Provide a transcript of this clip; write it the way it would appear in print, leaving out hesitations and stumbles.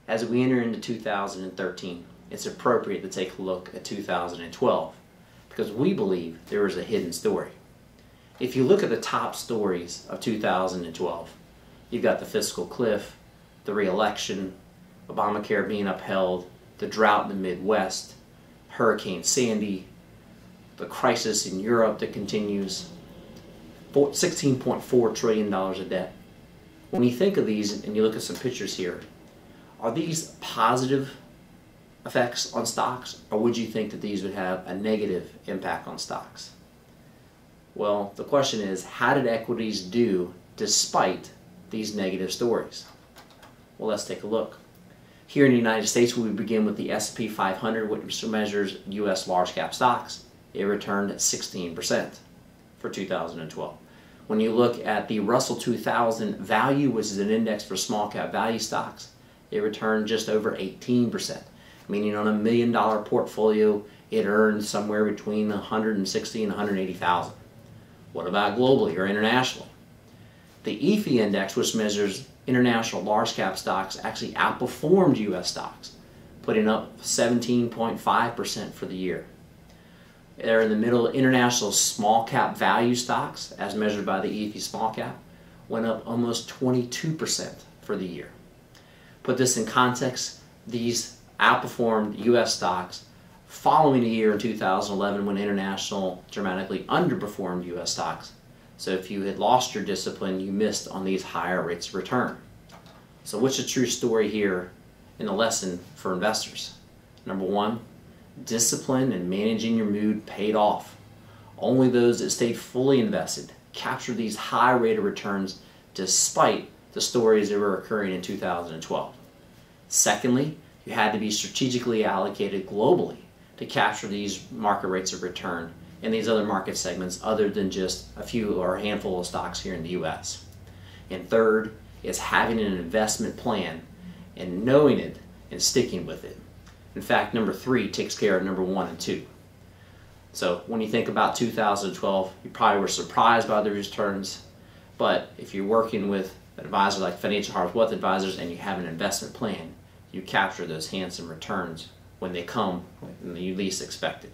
As we enter into 2013, it's appropriate to take a look at 2012 because we believe there is a hidden story. If you look at the top stories of 2012, you've got the fiscal cliff, the re-election, Obamacare being upheld, the drought in the Midwest, Hurricane Sandy, the crisis in Europe that continues, $16.4 trillion of debt. When you think of these and you look at some pictures here, are these positive effects on stocks, or would you think that these would have a negative impact on stocks? Well, the question is, how did equities do despite these negative stories? Well, let's take a look. Here in the United States, we begin with the S&P 500, which measures U.S. large cap stocks. It returned 16% for 2012. When you look at the Russell 2000 value, which is an index for small cap value stocks, it returned just over 18%, meaning on $1 million portfolio, it earned somewhere between 160 and 180,000. What about globally or internationally? The EFI index, which measures international large cap stocks, actually outperformed U.S. stocks, putting up 17.5% for the year. There in the middle, international small cap value stocks, as measured by the EFI small cap, went up almost 22% for the year. Put this in context, these outperformed U.S. stocks following a year in 2011 when international dramatically underperformed U.S. stocks. So if you had lost your discipline, you missed on these higher rates of return. So what's the true story here in the lesson for investors? Number one, discipline and managing your mood paid off. Only those that stayed fully invested captured these high rate of returns despite the stories that were occurring in 2012. Secondly, you had to be strategically allocated globally to capture these market rates of return in these other market segments other than just a few or a handful of stocks here in the U.S. And third is having an investment plan and knowing it and sticking with it. In fact, number three takes care of number one and two. So when you think about 2012, you probably were surprised by the returns, but if you're working with an advisor like Financial Harvest Wealth Advisors and you have an investment plan, you capture those handsome returns when they come and you least expect it.